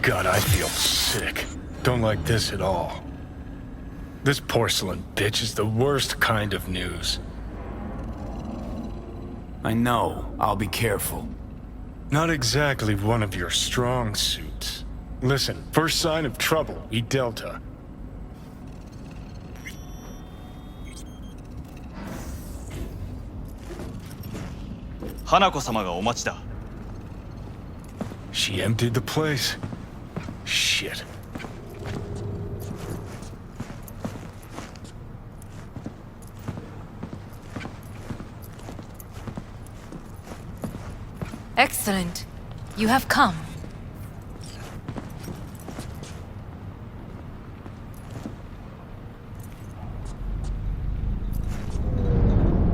God, I feel sick. Don't like this at all. This porcelain bitch is the worst kind of news. I know. I'll be careful. Not exactly one of your strong suits. Listen, first sign of trouble, we Delta. Hanako-samaがお待ちだ。 She emptied the place? Shit. Excellent. You have come.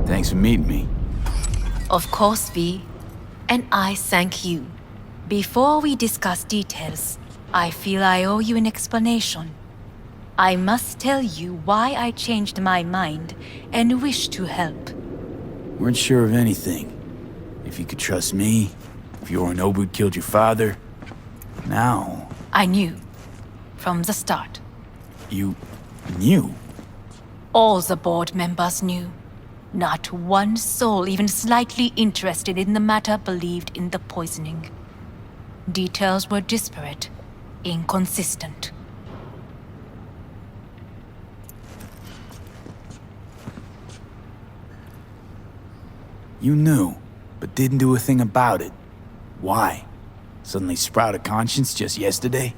Thanks for meeting me. Of course, V. And I thank you. Before we discuss details, I feel I owe you an explanation. I must tell you why I changed my mind and wish to help. Weren't sure of anything. If you could trust me, if Yorinobu killed your father. Now... I knew. From the start. You... knew? All the board members knew. Not one soul even slightly interested in the matter believed in the poisoning. Details were disparate, inconsistent. You knew, but didn't do a thing about it. Why? Suddenly sprout a conscience just yesterday?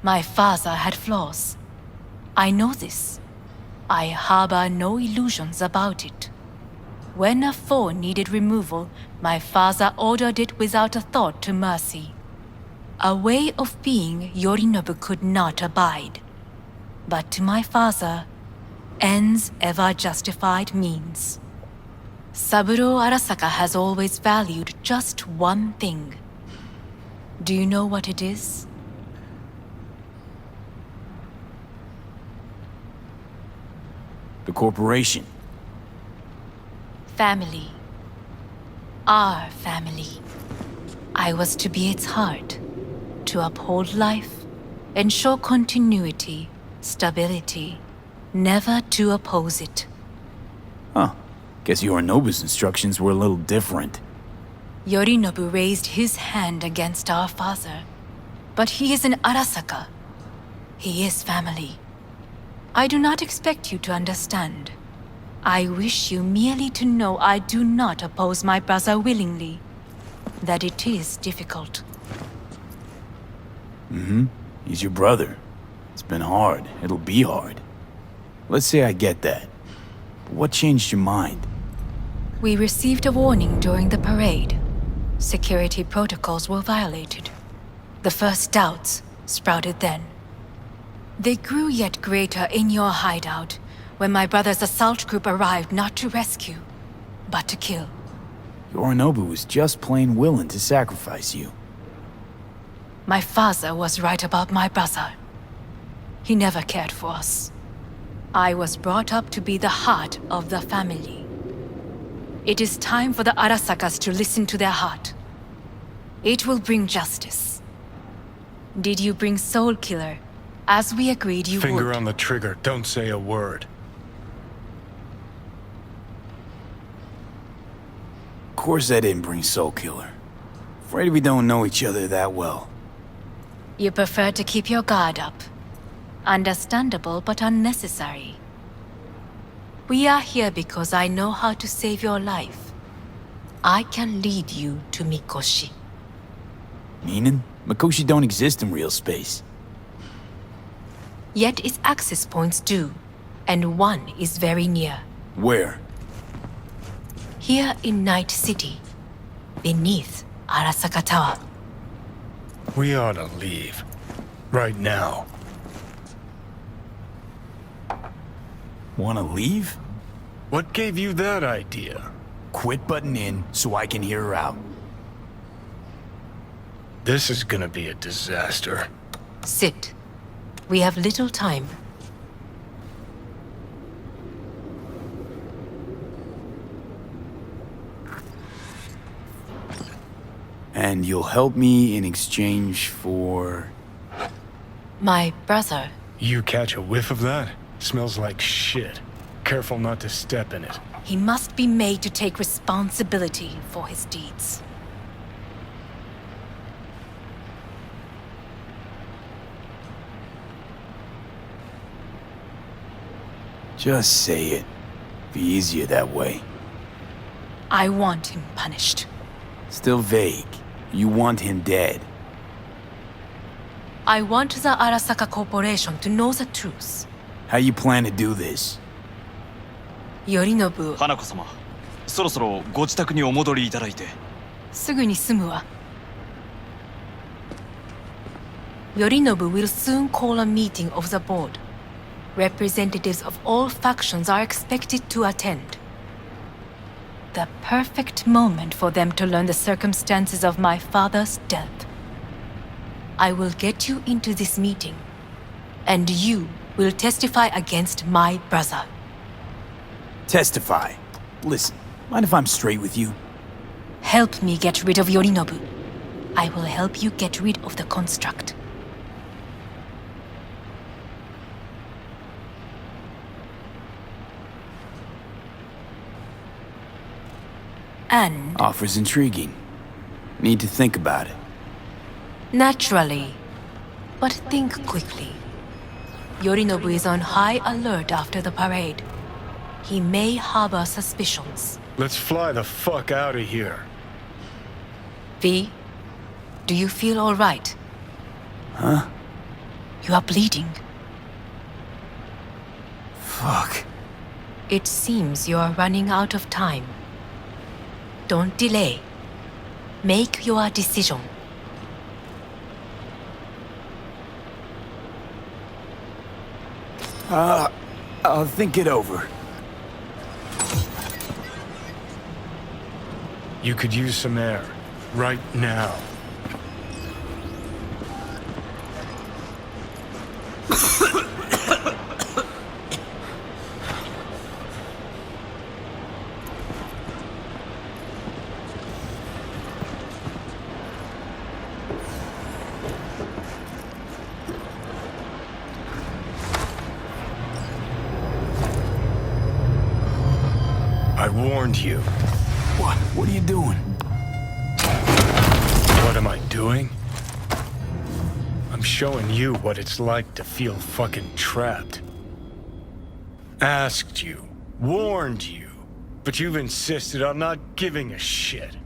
My father had flaws. I know this. I harbor no illusions about it. When a foe needed removal, my father ordered it without a thought to mercy. A way of being Yorinobu could not abide. But to my father, ends ever justified means. Saburo Arasaka has always valued just one thing. Do you know what it is? The corporation. Family. Our family. I was to be its heart, to uphold life, ensure continuity, stability, never to oppose it. Huh. Guess Yorinobu's instructions were a little different. Yorinobu raised his hand against our father, but he is an Arasaka. He is family. I do not expect you to understand. I wish you merely to know I do not oppose my brother willingly. That it is difficult. He's your brother. It's been hard. It'll be hard. Let's say I get that. But what changed your mind? We received a warning during the parade. Security protocols were violated. The first doubts sprouted then. They grew yet greater in your hideout, when my brother's assault group arrived not to rescue, but to kill. Yorinobu was just plain willing to sacrifice you. My father was right about my brother. He never cared for us. I was brought up to be the heart of the family. It is time for the Arasakas to listen to their heart. It will bring justice. Did you bring Soul Killer, as we agreed you would? Finger on the trigger, don't say a word. Of course I didn't bring Soul Killer. Afraid we don't know each other that well. You prefer to keep your guard up. Understandable, but unnecessary. We are here because I know how to save your life. I can lead you to Mikoshi. Meaning? Mikoshi don't exist in real space. Yet its access points do, and one is very near. Where? Here in Night City, beneath Arasaka Tower. We ought to leave. Right now. Wanna leave? What gave you that idea? Quit butting in so I can hear her out. This is gonna be a disaster. Sit. We have little time. And you'll help me in exchange for... My brother. You catch a whiff of that? Smells like shit. Careful not to step in it. He must be made to take responsibility for his deeds. Just say it. Be easier that way. I want him punished. Still vague. You want him dead. I want the Arasaka Corporation to know the truth. How you plan to do this? Yorinobu, 花子様、そろそろご自宅にお戻りいただいて。すぐに済むわ。Yorinobu will soon call a meeting of the board. Representatives of all factions are expected to attend. The perfect moment for them to learn the circumstances of my father's death. I will get you into this meeting, and you will testify against my brother. Testify. Listen, mind if I'm straight with you? Help me get rid of Yorinobu. I will help you get rid of the construct. And Offer's intriguing. Need to think about it. naturally, but think quickly. Yorinobu is on high alert after the parade. He may harbor suspicions. Let's fly the fuck out of here. V, do you feel all right? Huh? You are bleeding. Fuck. It seems you are running out of time. Don't delay. Make your decision. I'll think it over. You could use some air. Right now. I warned you. What? What are you doing? What am I doing? I'm showing you what it's like to feel fucking trapped. Asked you, warned you, but you've insisted on not giving a shit.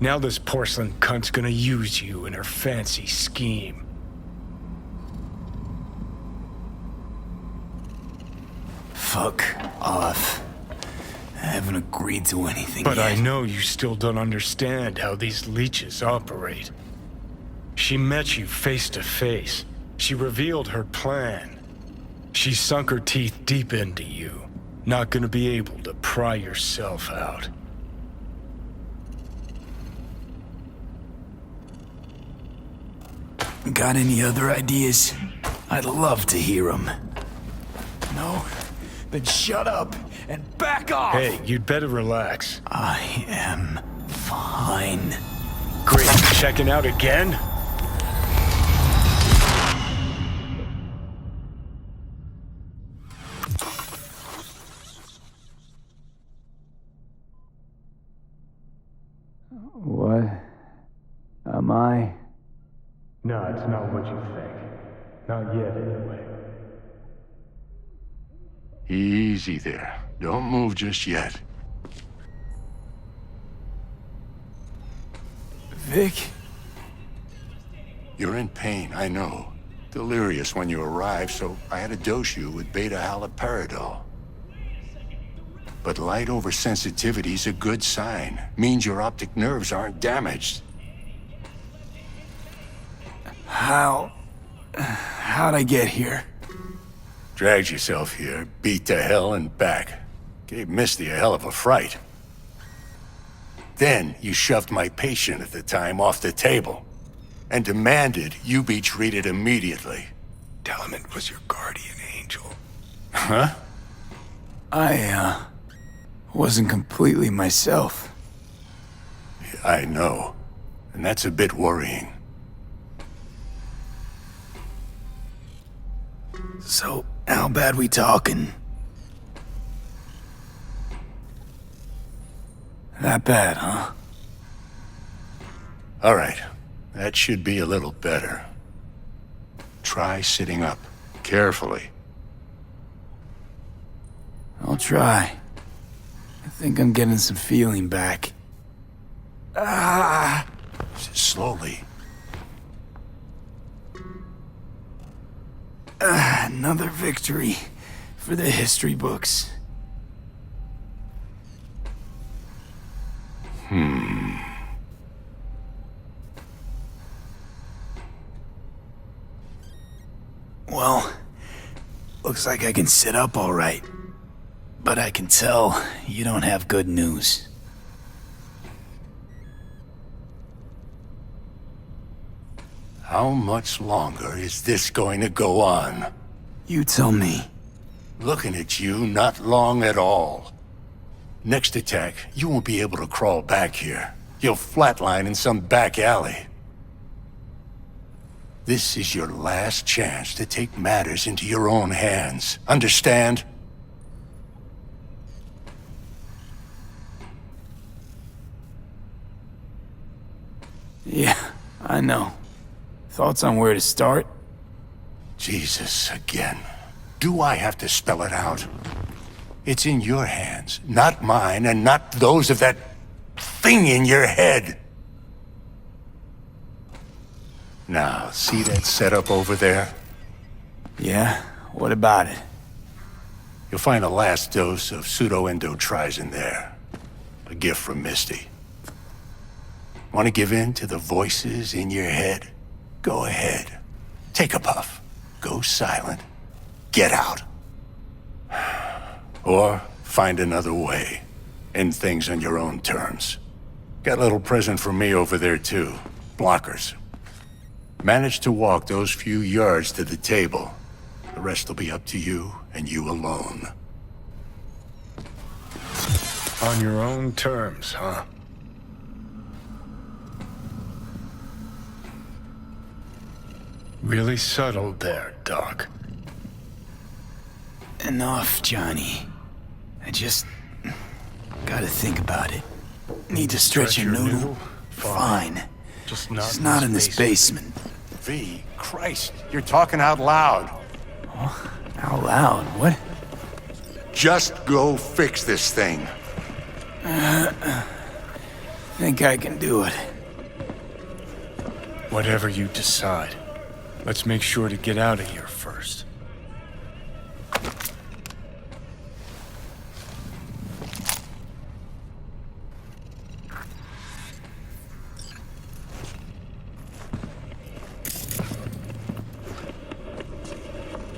Now this porcelain cunt's gonna use you in her fancy scheme. Fuck off. I haven't agreed to anything But yet. I know you still don't understand how these leeches operate. She met you face to face. She revealed her plan. She sunk her teeth deep into you. Not gonna be able to pry yourself out. Got any other ideas? I'd love to hear them. No? Then shut up and back off! Hey, you'd better relax. I am fine. Great, checking out again? What am I? No, it's not what you think. Not yet, anyway. Easy there. Don't move just yet. Vic? You're in pain, I know. Delirious when you arrived, so I had to dose you with beta-haloperidol. But light oversensitivity's a good sign. Means your optic nerves aren't damaged. How'd I get here? Dragged yourself here, beat to hell and back. Gave Misty a hell of a fright. Then you shoved my patient at the time off the table and demanded you be treated immediately. Tell him it was your guardian angel. Huh? I, wasn't completely myself. I know. And that's a bit worrying. So, how bad we talking? That bad, huh? All right, that should be a little better. Try sitting up, carefully. I'll try. I think I'm getting some feeling back. Slowly. Another victory for the history books. Well, looks like I can sit up all right. But I can tell you don't have good news. How much longer is this going to go on? You tell me. Looking at you, not long at all. Next attack, you won't be able to crawl back here. You'll flatline in some back alley. This is your last chance to take matters into your own hands. Understand? Yeah, I know. Thoughts on where to start? Jesus, again. Do I have to spell it out? It's in your hands, not mine, and not those of that thing in your head. Now, see that setup over there? Yeah? What about it? You'll find a last dose of pseudo-endotrizin there. A gift from Misty. Want to give in to the voices in your head? Go ahead. Take a puff. Go silent. Get out. Or find another way. End things on your own terms. Got a little present for me over there too. Blockers. Manage to walk those few yards to the table. The rest will be up to you and you alone. On your own terms, huh? Really subtle there, Doc. Enough, Johnny. I just gotta think about it. Need to stretch your noodle? Fine. Just not in this basement. V, Christ, you're talking out loud. Out loud? What? Just go fix this thing. Think I can do it. Whatever you decide. Let's make sure to get out of here first.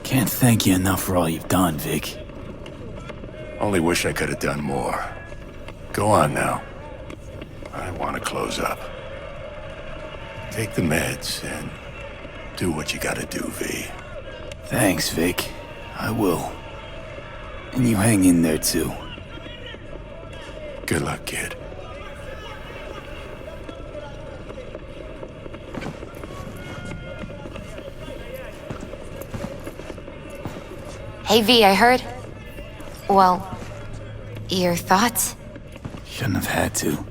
Can't thank you enough for all you've done, Vic. Only wish I could have done more. Go on now. I want to close up. Take the meds and do what you gotta do, V. Thanks, Vic. I will. And you hang in there, too. Good luck, kid. Hey, V, I heard... Well, your thoughts? Shouldn't have had to.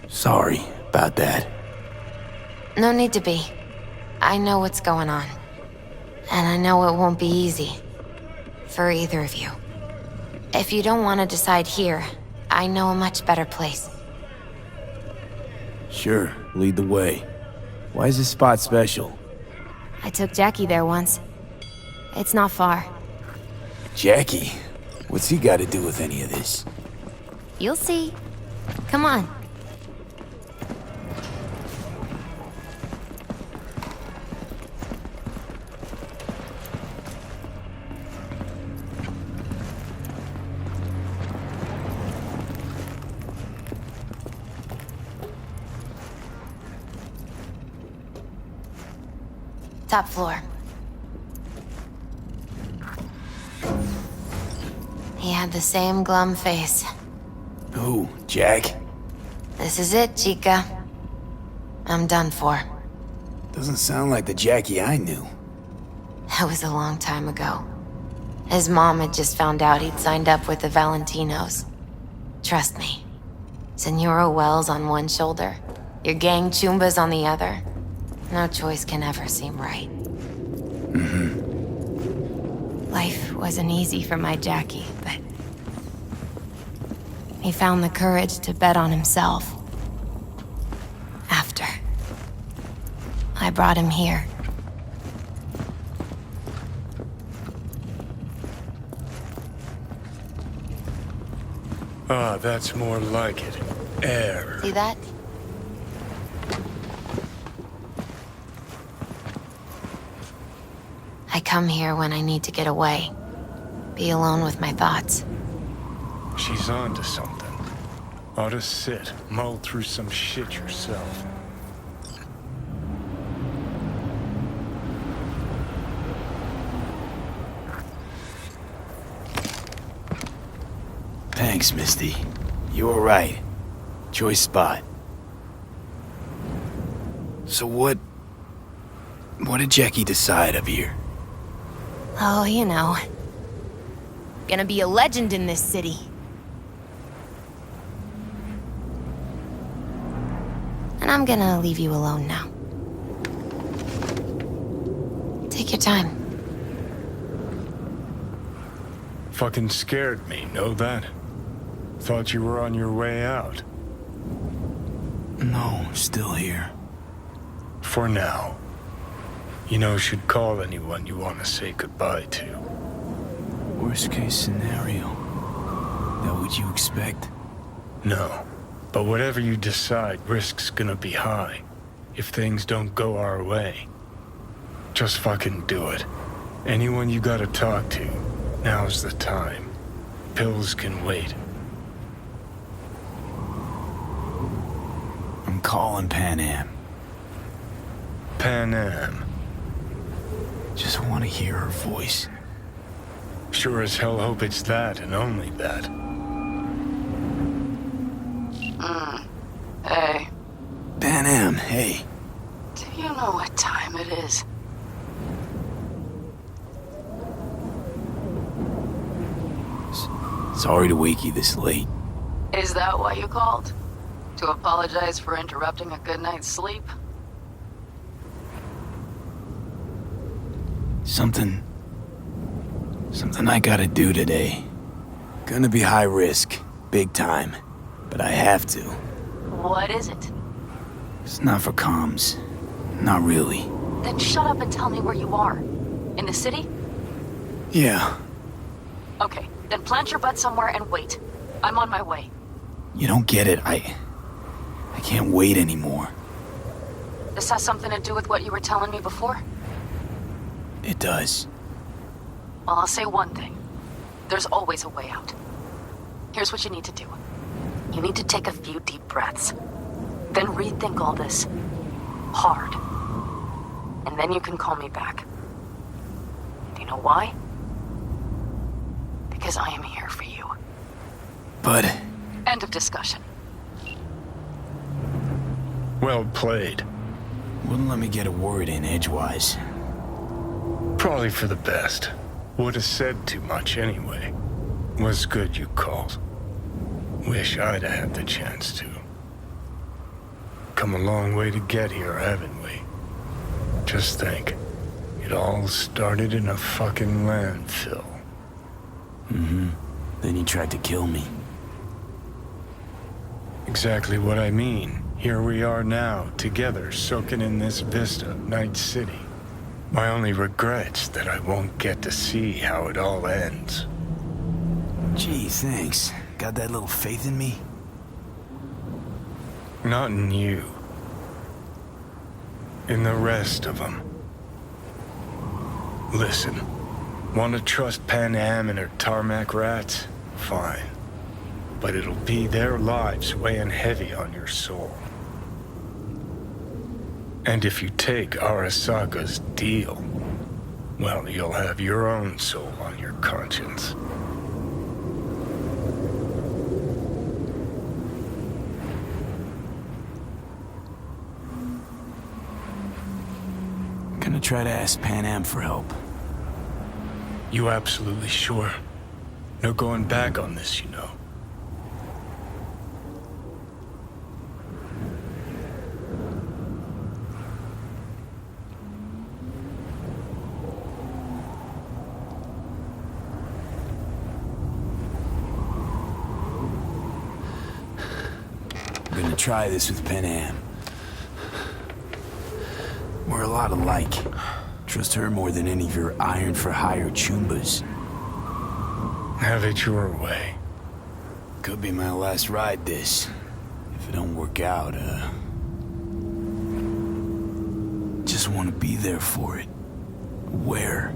Sorry about that. No need to be. I know what's going on. And I know it won't be easy. For either of you. If you don't want to decide here, I know a much better place. Sure, lead the way. Why is this spot special? I took Jackie there once. It's not far. Jackie? What's he got to do with any of this? You'll see. Come on. Top floor. He had the same glum face. Who, Jack? This is it, Chica. I'm done for. Doesn't sound like the Jackie I knew. That was a long time ago. His mom had just found out he'd signed up with the Valentinos. Trust me. Senora Wells on one shoulder, your gang Chumbas on the other. No choice can ever seem right. Life wasn't easy for my Jackie, but he found the courage to bet on himself. After I brought him here. Ah, that's more like it. Air. See that? I come here when I need to get away. Be alone with my thoughts. She's on to something. Ought to sit, mull through some shit yourself. Thanks, Misty. You were right. Choice spot. So what did Jackie decide up here? Oh, you know. Gonna be a legend in this city. And I'm gonna leave you alone now. Take your time. Fucking scared me, know that? Thought you were on your way out. No, still here. For now. You know, should call anyone you want to say goodbye to. Worst case scenario. That what you expect? No. But whatever you decide, risk's gonna be high. If things don't go our way. Just fucking do it. Anyone you gotta talk to, now's the time. Pills can wait. I'm calling Panam. Panam. Just want to hear her voice. Sure as hell hope it's that and only that. Hey, Panam, hey. do you know what time it is? Sorry to wake you this late. Is that why you called? To apologize for interrupting a good night's sleep? Something I gotta do today. Gonna be high risk, big time, but I have to. What is it? It's not for comms. Not really. Then shut up and tell me where you are. In the city? Yeah, Okay, then plant your butt somewhere and wait. I'm on my way. you don't get it. I can't wait anymore. This has something to do with what you were telling me before? It does. Well, I'll say one thing. There's always a way out. Here's what you need to do. You need to take a few deep breaths. Then rethink all this. Hard. And then you can call me back. Do you know why? Because I am here for you. But End of discussion. Well played. wouldn't let me get a word in edgewise. Probably for the best. Would have said too much anyway. Was good you called. Wish I'd have had the chance to. Come a long way to get here, haven't we? Just think. It all started in a fucking landfill. Then you tried to kill me. Exactly what I mean. Here we are now, together, soaking in this vista, Night City. My only regret's that I won't get to see how it all ends. Gee, thanks. Got that little faith in me? Not in you. In the rest of them. Listen, want to trust Panam and her tarmac rats? Fine. But it'll be their lives weighing heavy on your soul. And if you take Arasaka's deal, well, you'll have your own soul on your conscience. Gonna try to ask Panam for help. You absolutely sure? No going back on this, you know. I'm gonna try this with Panam. We're a lot alike. Trust her more than any of your iron-for-hire chumbas. Have it your way. Could be my last ride, this. If it don't work out, just want to be there for it. Where?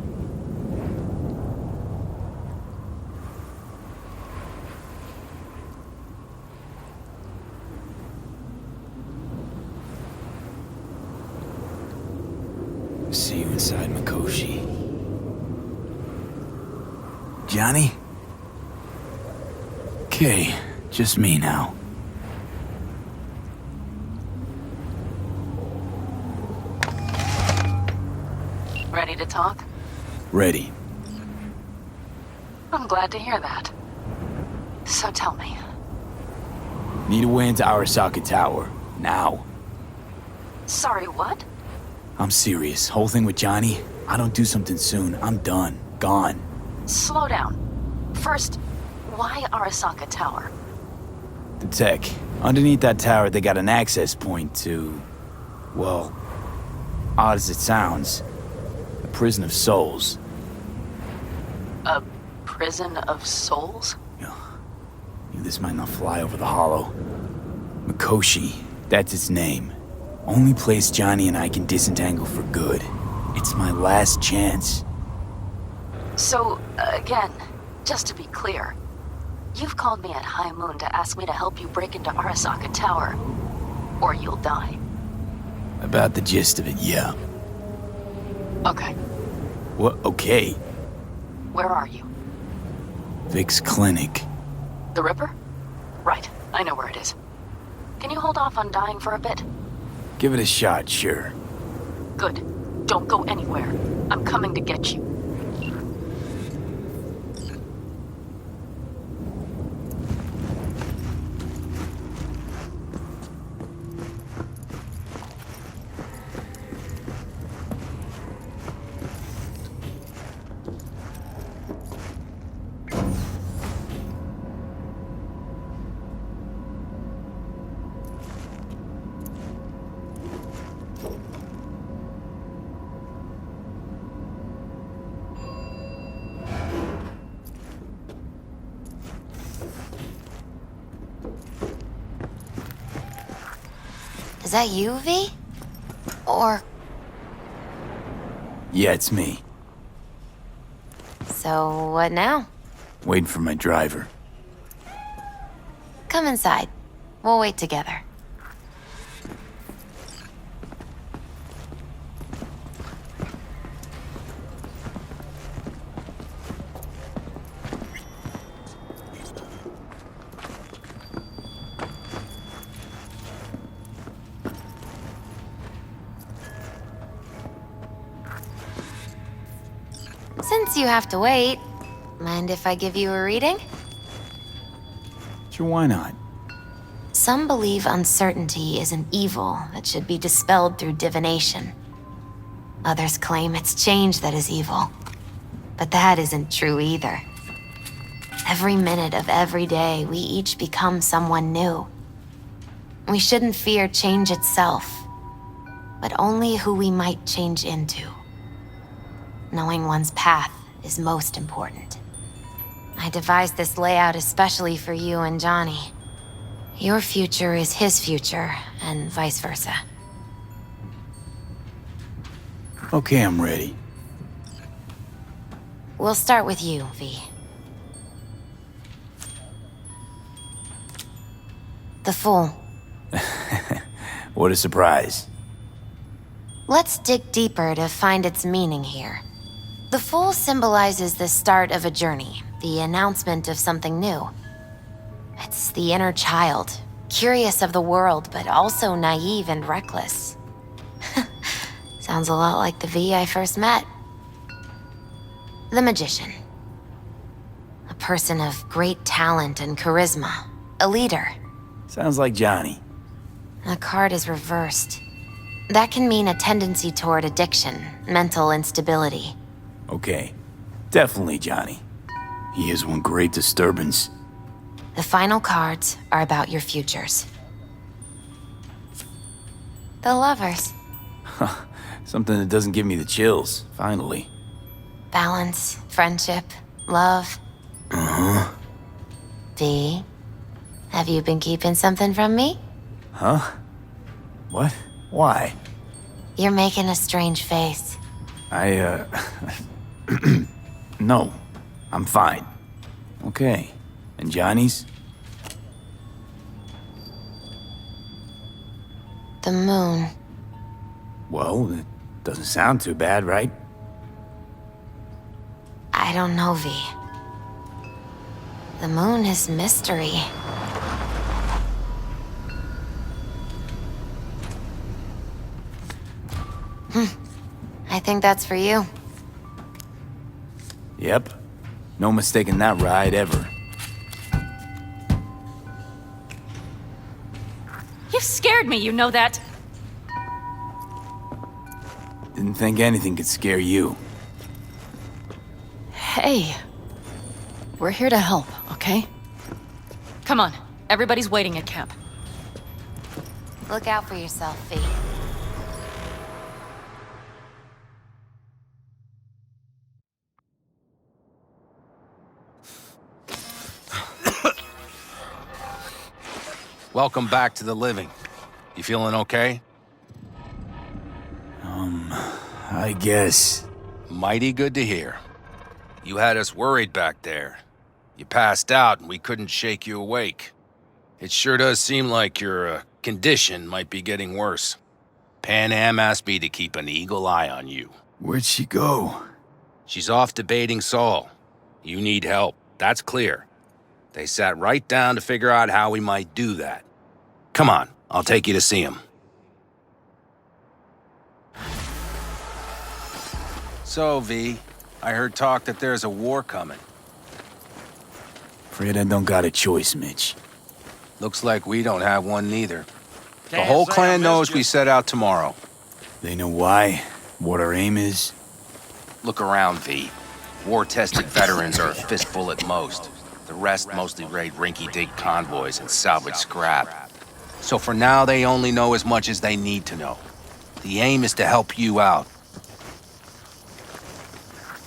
See you inside Mikoshi. Johnny? Okay, just me now. Ready to talk? Ready. I'm glad to hear that. So tell me, Need a way into Arasaka Tower. Now. sorry, what? I'm serious. Whole thing with Johnny, I don't do something soon, I'm done. Gone. Slow down. First, why Arasaka Tower? The tech. Underneath that tower, they got an access point to... well, odd as it sounds, a prison of souls. A prison of souls? This might not fly over the hollow. Mikoshi, that's its name. Only place Johnny and I can disentangle for good. It's my last chance. So, again, just to be clear, you've called me at high moon to ask me to help you break into Arasaka Tower, or you'll die. About the gist of it, yeah. Okay, What? Okay. where are you? Vic's clinic. The Ripper? Right, I know where it is. Can you hold off on dying for a bit? Give it a shot, sure. Good. Don't go anywhere. I'm coming to get you. Is that you, V? Or... Yeah, it's me. so what now? Waiting for my driver. Come inside. We'll wait together. Since you have to wait, mind if I give you a reading? Sure, why not? Some believe uncertainty is an evil that should be dispelled through divination. Others claim it's change that is evil. But that isn't true either. Every minute of every day, we each become someone new. We shouldn't fear change itself, but only who we might change into. Knowing one's path is most important. I devised this layout especially for you and Johnny. Your future is his future, and vice versa. Okay, I'm ready. We'll start with you, V. The Fool. What a surprise. Let's dig deeper to find its meaning here. The Fool symbolizes the start of a journey, the announcement of something new. It's the inner child, curious of the world, but also naive and reckless. Sounds a lot like the V I first met. The magician. A person of great talent and charisma. A leader. Sounds like Johnny. The card is reversed. That can mean a tendency toward addiction, mental instability. Okay. Definitely Johnny. He is one great disturbance. The final cards are about your futures. The lovers. Something that doesn't give me the chills, finally. Balance, friendship, love. Uh-huh. V, have you been keeping something from me? Huh? What? Why? You're making a strange face. No. I'm fine. Okay. And Johnny's? The moon. Well, it doesn't sound too bad, right? I don't know, V. The moon is mystery. I think that's for you. Yep. No mistaking that ride ever. You scared me, you know that. Didn't think anything could scare you. Hey. We're here to help, okay? Come on, everybody's waiting at camp. Look out for yourself, V. Welcome back to the living. You feeling okay? I guess. Mighty good to hear. You had us worried back there. You passed out and we couldn't shake you awake. It sure does seem like your condition might be getting worse. Panam asked me to keep an eagle eye on you. Where'd she go? She's off debating Saul. You need help, that's clear. They sat right down to figure out how we might do that. Come on, I'll take you to see him. So, V, I heard talk that there's a war coming. Afraid I don't got a choice, Mitch. Looks like we don't have one neither. The whole clan knows we set out tomorrow. They know why? What our aim is? Look around, V. War-tested veterans are a fistful at most. The rest mostly raid rinky-dink convoys and salvage scrap. So for now, they only know as much as they need to know. The aim is to help you out.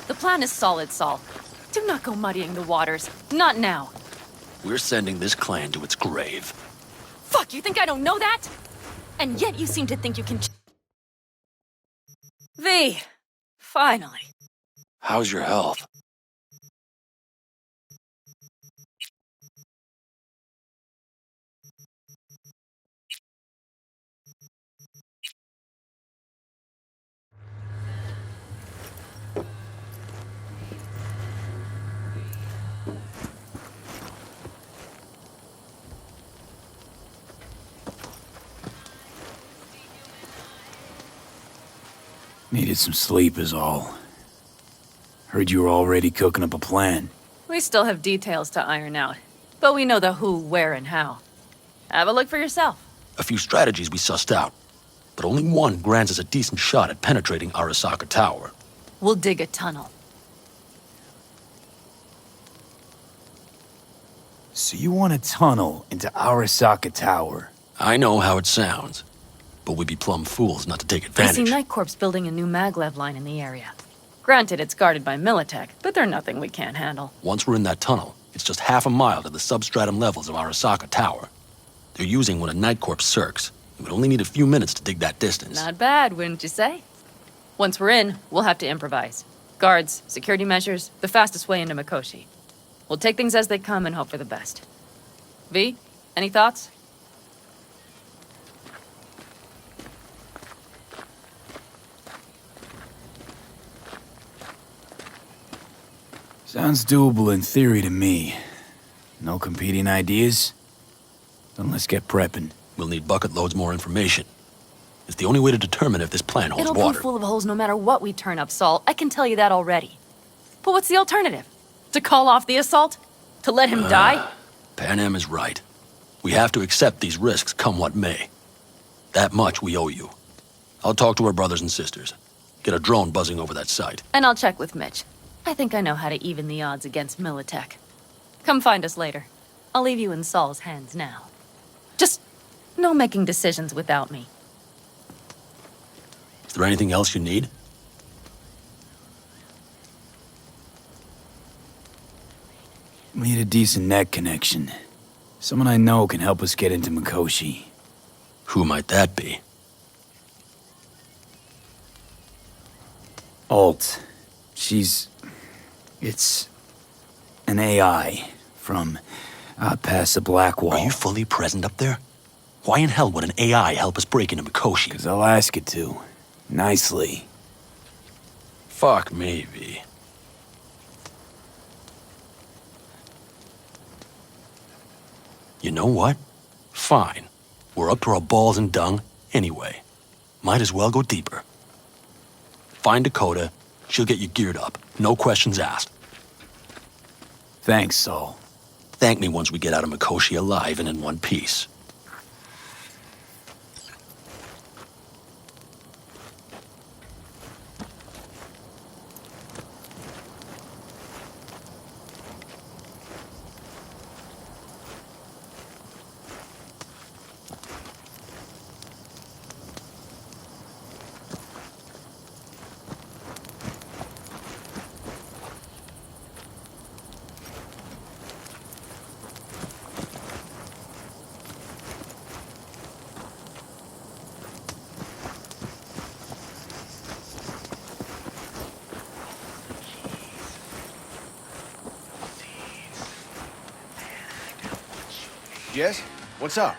The plan is solid, Saul. Do not go muddying the waters. Not now. We're sending this clan to its grave. Fuck, you think I don't know that? And yet you seem to think you can... V, finally. How's your health? Needed some sleep is all. Heard you were already cooking up a plan. We still have details to iron out, but we know the who, where, and how. Have a look for yourself. A few strategies we sussed out, but only one grants us a decent shot at penetrating Arasaka Tower. We'll dig a tunnel. So you want a tunnel into Arasaka Tower? I know how it sounds, but we'd be plumb fools not to take I advantage. see Night Corps building a new maglev line in the area. Granted, it's guarded by Militech, but they're nothing we can't handle. Once we're in that tunnel, it's just half a mile to the substratum levels of Arasaka Tower. They're using one of Night Corps circs. It would only need a few minutes to dig that distance. Not bad, wouldn't you say? Once we're in, we'll have to improvise. Guards, security measures, the fastest way into Mikoshi. We'll take things as they come and hope for the best. V, any thoughts? Sounds doable in theory to me. No competing ideas? Then let's get prepping. We'll need bucket loads more information. It's the only way to determine if this plan holds It'll water. be full of holes no matter what we turn up, Saul. I can tell you that already. But what's the alternative? To call off the assault? To let him die? Panam is right. We have to accept these risks come what may. That much we owe you. I'll talk to our brothers and sisters. Get a drone buzzing over that site. And I'll check with Mitch. I think I know how to even the odds against Militech. Come find us later. I'll leave you in Saul's hands now. Just no making decisions without me. Is there anything else you need? We need a decent net connection. Someone I know can help us get into Mikoshi. Who might that be? Alt. It's an AI from out past the Black Wall. Are you fully present up there? Why in hell would an AI help us break into Mikoshi? 'Cause I'll ask it to. Nicely. Fuck me, V. You know what? Fine. We're up to our balls in dung anyway. Might as well go deeper. Find Dakota. She'll get you geared up. No questions asked. Thanks, Saul. Thank me once we get out of Mikoshi alive and in one piece. Yes? What's up?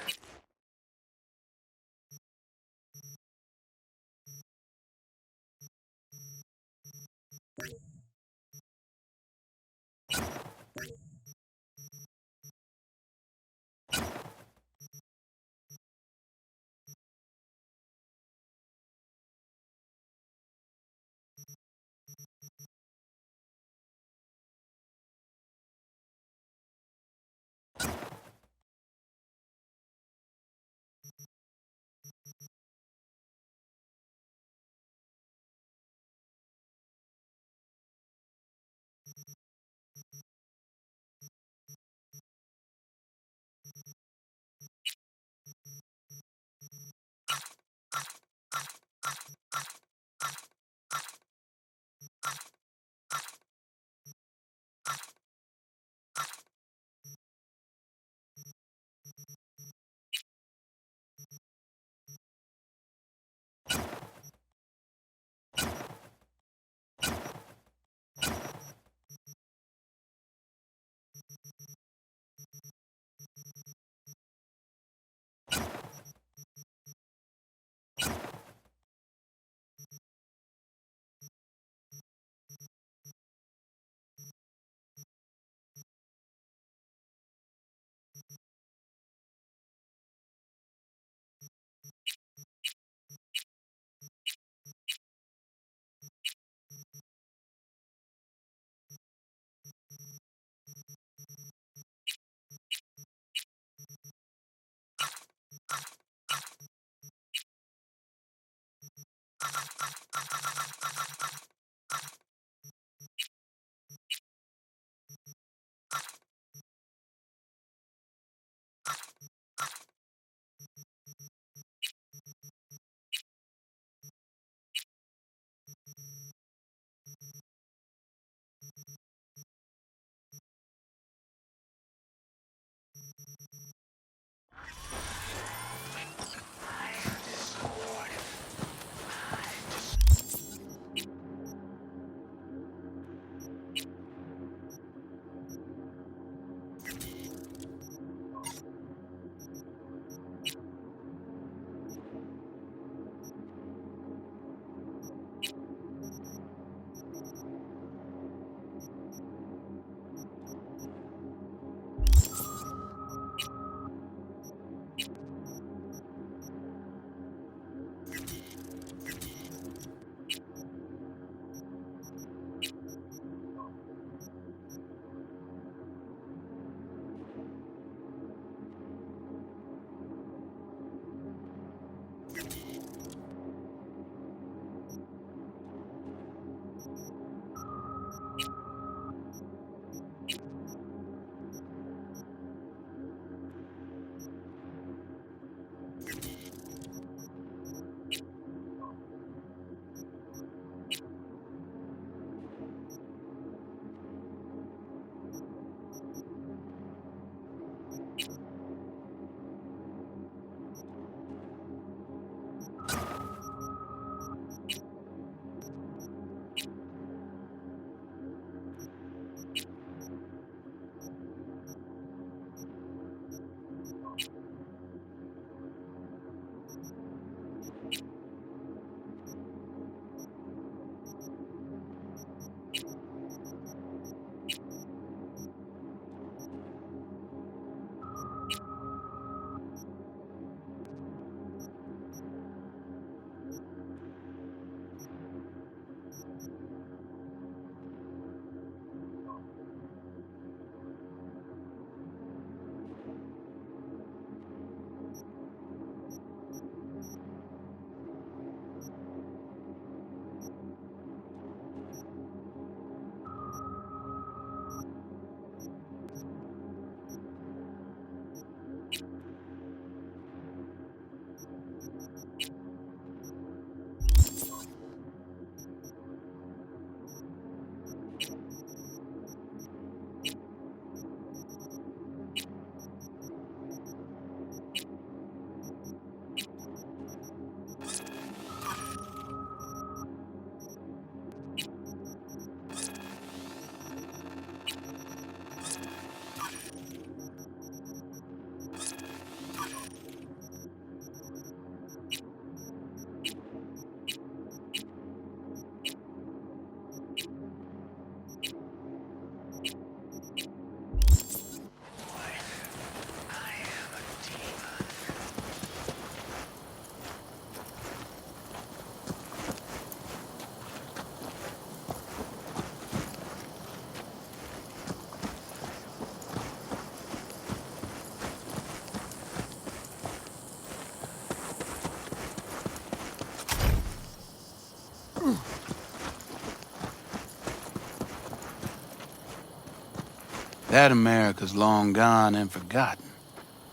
That America's long gone and forgotten.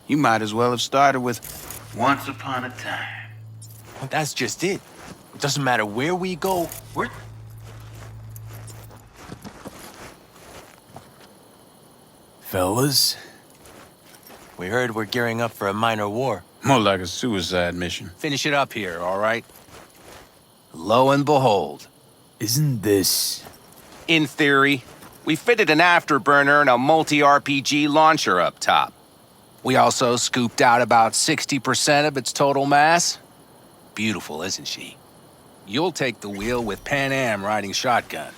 You might as well have started with Once Upon a Time. Well, that's just it. It doesn't matter where we go, we're... Fellas, we heard we're gearing up for a minor war. More like a suicide mission. Finish it up here, all right? Lo and behold. Isn't this... In theory, we fitted an afterburner and a multi-RPG launcher up top. We also scooped out about 60% of its total mass. Beautiful, isn't she? You'll take the wheel with Panam riding shotgun.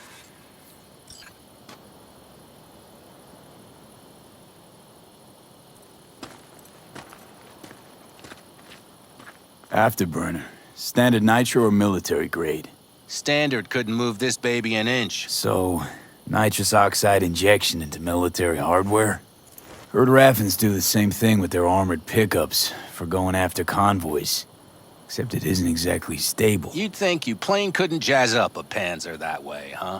Afterburner. Standard nitro or military grade? Standard couldn't move this baby an inch. So, nitrous oxide injection into military hardware? Heard Raffens do the same thing with their armored pickups for going after convoys. Except it isn't exactly stable. You'd think you plain couldn't jazz up a Panzer that way, huh?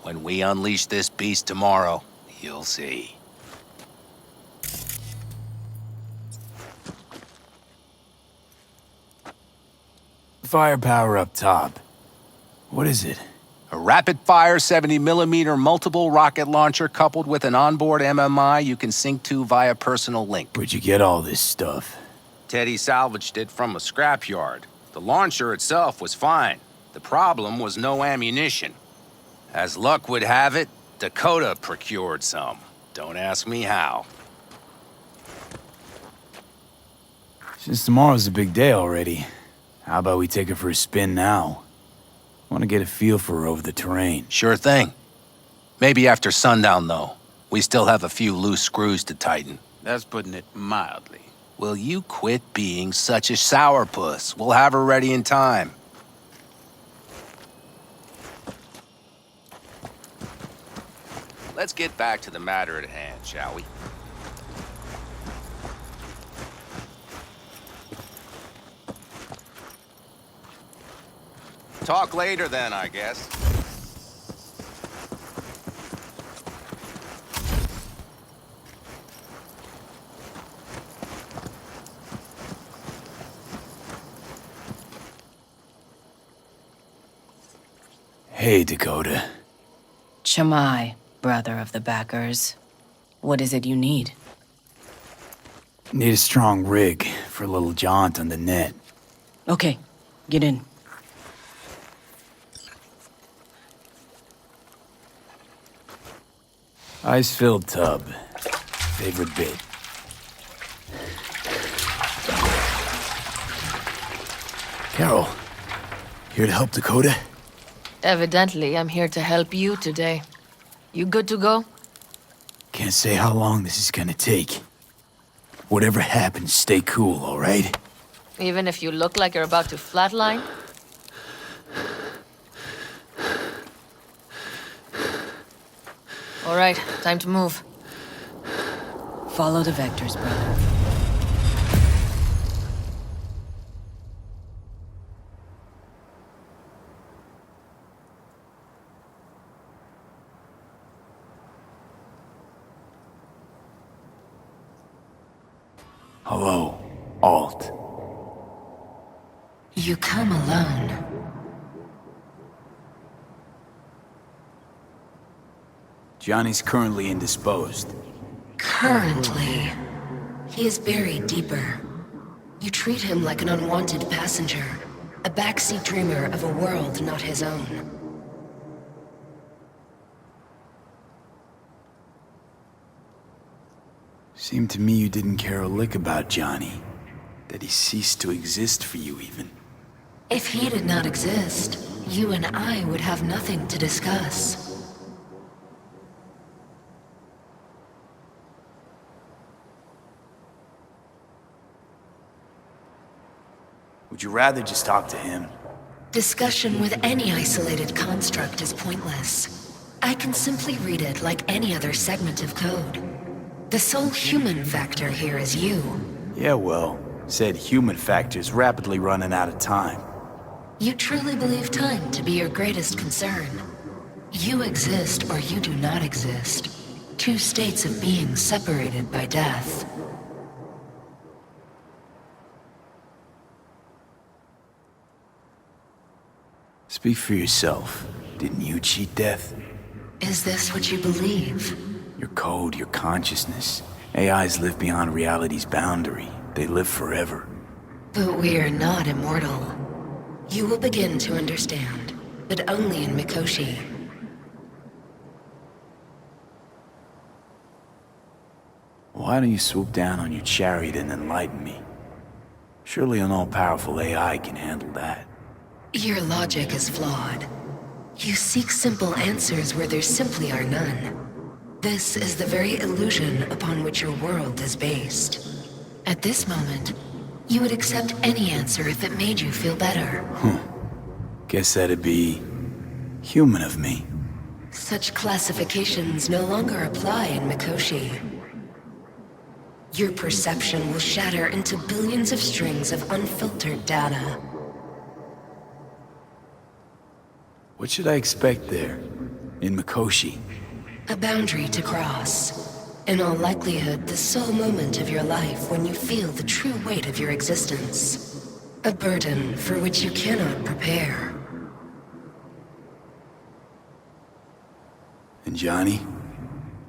When we unleash this beast tomorrow, you'll see. Firepower up top. What is it? A rapid-fire 70mm multiple rocket launcher coupled with an onboard MMI you can sync to via personal link. Where'd you get all this stuff? Teddy salvaged it from a scrapyard. The launcher itself was fine. The problem was no ammunition. As luck would have it, Dakota procured some. Don't ask me how. Since tomorrow's a big day already, how about we take her for a spin now? I want to get a feel for her over the terrain. Sure thing. Maybe after sundown, though. We still have a few loose screws to tighten. That's putting it mildly. Will you quit being such a sourpuss? We'll have her ready in time. Let's get back to the matter at hand, shall we? Talk later then, I guess. Hey, Dakota. Shamai, brother of the backers. What is it you need? Need a strong rig for a little jaunt on the net. Okay, get in. Ice-filled tub. Favorite bit. Carol, here to help Dakota? Evidently, I'm here to help you today. You good to go? Can't say how long this is gonna take. Whatever happens, stay cool, all right? Even if you look like you're about to flatline? All right, time to move. Follow the vectors, brother. Hello, Alt. You come alone. Johnny's currently indisposed. Currently. He is buried deeper. You treat him like an unwanted passenger, a backseat dreamer of a world not his own. Seemed to me you didn't care a lick about Johnny. That he ceased to exist for you, even. If he did not exist, you and I would have nothing to discuss. Would you rather just talk to him? Discussion with any isolated construct is pointless. I can simply read it like any other segment of code. The sole human factor here is you. Yeah, well, said human factor's rapidly running out of time. You truly believe time to be your greatest concern. You exist or you do not exist. two states of being separated by death. Speak for yourself. Didn't you cheat death? Is this what you believe? Your code, your consciousness. AIs live beyond reality's boundary. They live forever. But we are not immortal. You will begin to understand, but only in Mikoshi. Why don't you swoop down on your chariot and enlighten me? Surely an all-powerful AI can handle that. Your logic is flawed. You seek simple answers where there simply are none. This is the very illusion upon which your world is based. At this moment, you would accept any answer if it made you feel better. Guess that'd be human of me. Such classifications no longer apply in Mikoshi. Your perception will shatter into billions of strings of unfiltered data. What should I expect there, in Mikoshi? A boundary to cross. In all likelihood, the sole moment of your life when you feel the true weight of your existence. A burden for which you cannot prepare. And Johnny?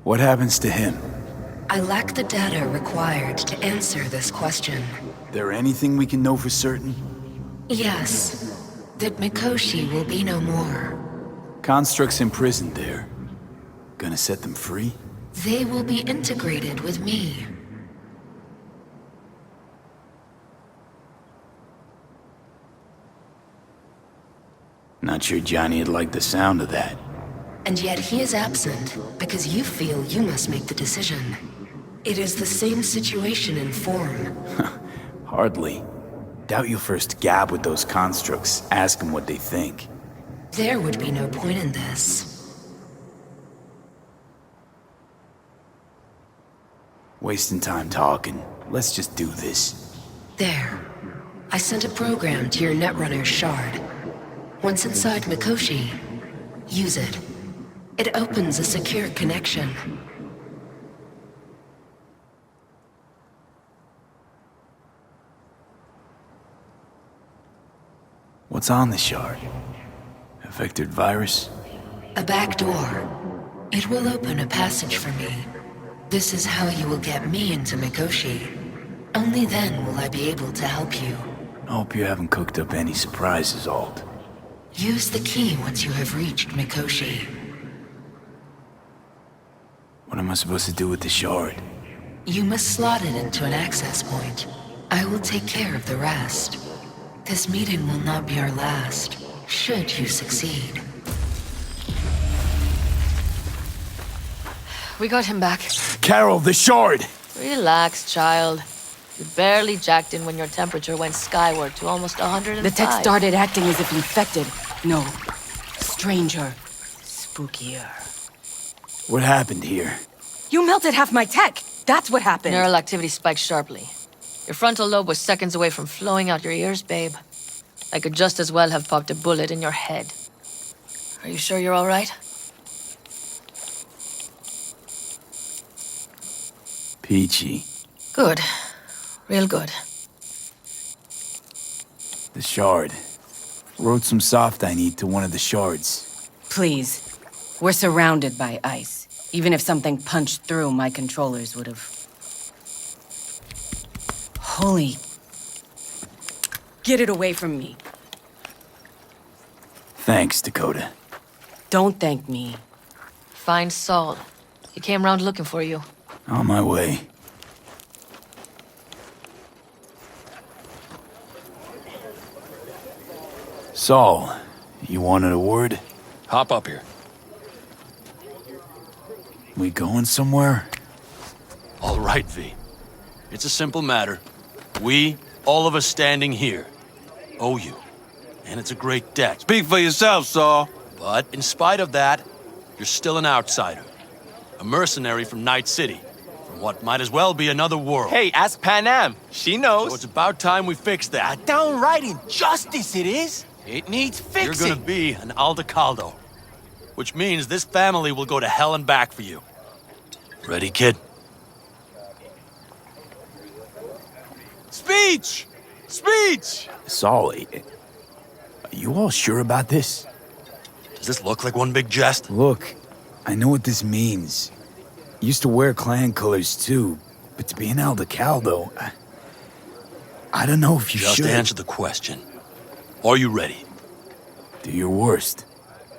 What happens to him? I lack the data required to answer this question. There anything we can know for certain? Yes. That Mikoshi will be no more. Constructs imprisoned there. Gonna set them free? They will be integrated with me. Not sure Johnny'd like the sound of that. And yet he is absent because you feel you must make the decision. It is the same situation in form. Hardly. Doubt you'll first gab with those constructs, ask them what they think. There would be no point in this. Wasting time talking. Let's just do this. There. I sent a program to your Netrunner's shard. Once inside Mikoshi, use it. It opens a secure connection. What's on the shard? A vectored virus? A back door. It will open a passage for me. This is how you will get me into Mikoshi. Only then will I be able to help you. I hope you haven't cooked up any surprises, Alt. Use the key once you have reached Mikoshi. What am I supposed to do with the shard? You must slot it into an access point. I will take care of the rest. This meeting will not be our last, should you succeed. We got him back. Carol, the shard! Relax, child. You barely jacked in when your temperature went skyward to almost 105. The tech started acting as if infected. No. Stranger. Spookier. What happened here? You melted half my tech! That's what happened! Neural activity spiked sharply. Your frontal lobe was seconds away from flowing out your ears, babe. I could just as well have popped a bullet in your head. Are you sure you're all right? Peachy. Good. Real good. The shard. Wrote some soft I need to one of the shards. Please. We're surrounded by ice. Even if something punched through, my controllers would have... Holy... Get it away from me. Thanks, Dakota. Don't thank me. Find Saul. He came round looking for you. On my way. Saul, you wanted a word? Hop up here. We going somewhere? All right, V. It's a simple matter. We, all of us standing here, owe you. And it's a great debt. Speak for yourself, Saul. But in spite of that, you're still an outsider. A mercenary from Night City. From what might as well be another world. Hey, ask Panam. She knows. So it's about time we fix that. A downright injustice it is. It needs fixing. You're gonna be an Aldecaldo. Which means this family will go to hell and back for you. Ready, kid? Speech! Speech! Solly, are you all sure about this? Does this look like one big jest? Look, I know what this means. Used to wear clan colors too, but to be an Aldecaldo, I don't know if you Just should. answer the question. Are you ready? Do your worst.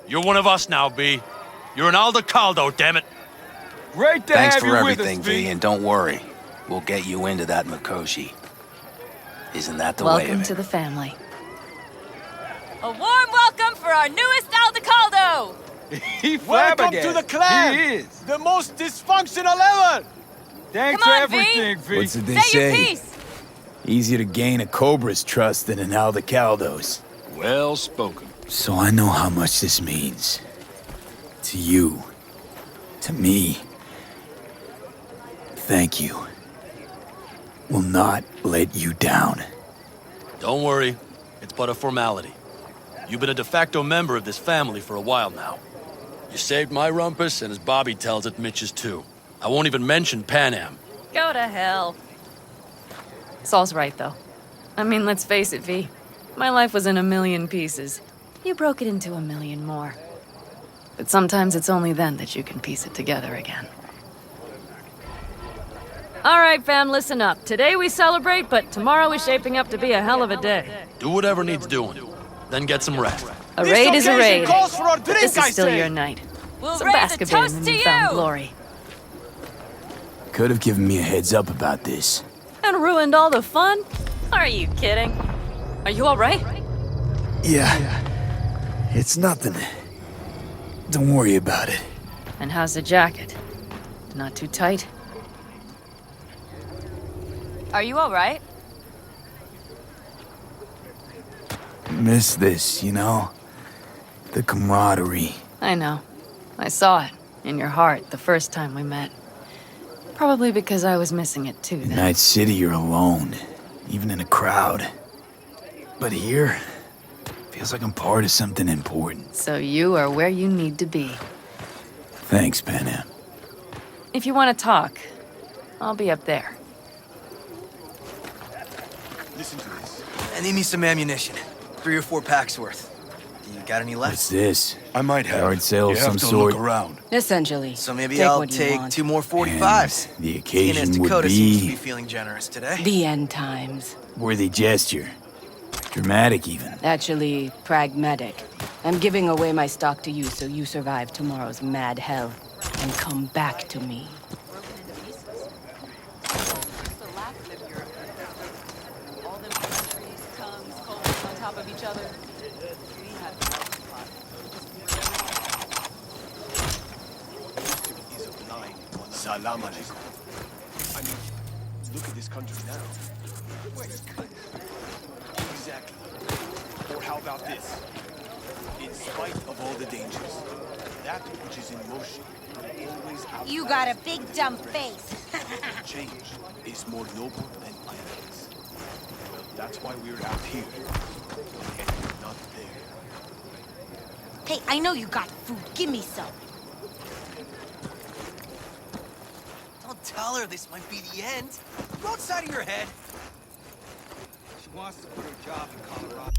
You're one of us now, B. You're an Aldecaldo, damn it. Great to Thanks have for you everything, with us, V, and don't worry. We'll get you into that Mikoshi. Isn't that the way of Welcome it? to the family. A warm welcome for our newest Aldecaldo! Welcome to the clan! He is. The most dysfunctional ever! Thanks Come for on, V. everything, V. What's it they Say your say? piece! Easier to gain a Cobra's trust than an Aldecaldo's. Well spoken. So I know how much this means. To you. To me. Thank you. Will not let you down. Don't worry. It's but a formality. You've been a de facto member of this family for a while now. You saved my rumpus, and as Bobby tells it, Mitch's too. I won't even mention Panam. Go to hell. Saul's right, though. I mean, let's face it, V. My life was in a million pieces. You broke it into a million more. But sometimes it's only then that you can piece it together again. All right, fam, listen up. Today we celebrate, but tomorrow is shaping up to be a hell of a day. Do whatever needs doing. Then get some rest. A raid is a raid. Calls for our But drink, this I is still say. your night. We'll So raise bask a a bit in toast the to newfound you! glory. Could have given me a heads up about this. And ruined all the fun? Are you kidding? Are you all right? Yeah. It's nothing. Don't worry about it. And how's the jacket? Not too tight? Are you alright? Miss this, you know? The camaraderie. I know. I saw it in your heart the first time we met. Probably because I was missing it too In then. Night City, you're alone. Even in a crowd. But here, feels like I'm part of something important. So you are where you need to be. Thanks, Panam. If you want to talk, I'll be up there. Listen to this. I need me some ammunition. 3 or 4 packs worth. You got any left? What's this? I might have. Yard sale of You have some to sort. look around. Essentially. So maybe Take I'll what you take want. 2 more 45s. And the Seeing as occasion would Dakota seems to be be feeling generous today. The end times. worthy gesture. Dramatic, even. Actually, pragmatic. I'm giving away my stock to you so you survive tomorrow's mad hell and come back to me. Salam alaikum. I mean, look at this country now. Exactly. Or how about this? In spite of all the dangers, that which is in motion always out. You got a big dumb face. Change is more noble than violence. Well, that's why we're out here. And we're not there. Hey, I know you got food. Give me some. Don't tell her this might be the end. Go outside of your head. She wants to put her job in Colorado.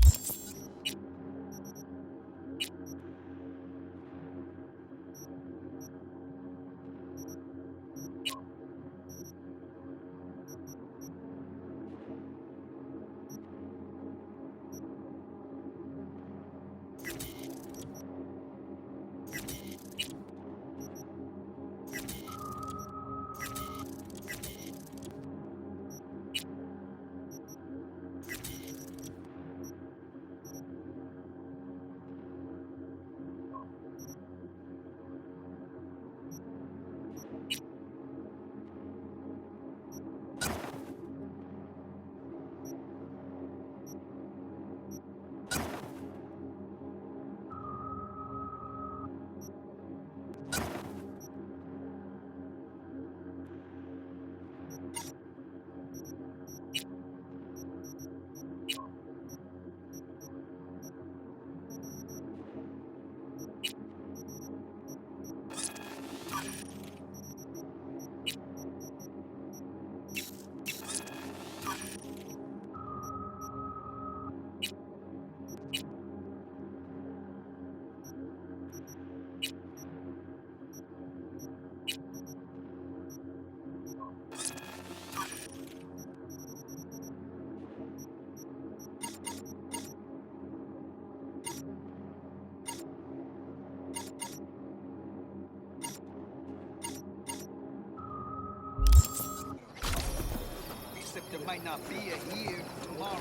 It might not be here tomorrow.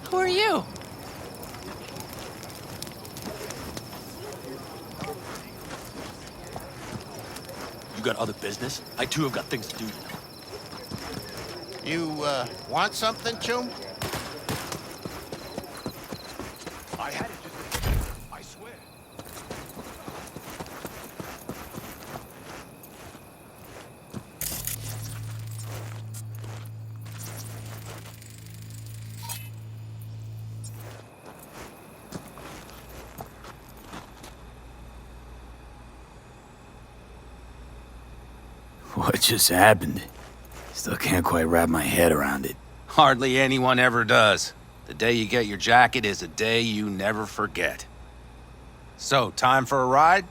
Who are you? You got other business? I too have got things to do. You, want something, Chum? I had it just... I swear. What just happened? Still can't quite wrap my head around it. Hardly anyone ever does. The day you get your jacket is a day you never forget. So, time for a ride?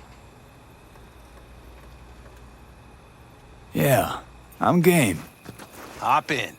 Yeah, I'm game. Hop in.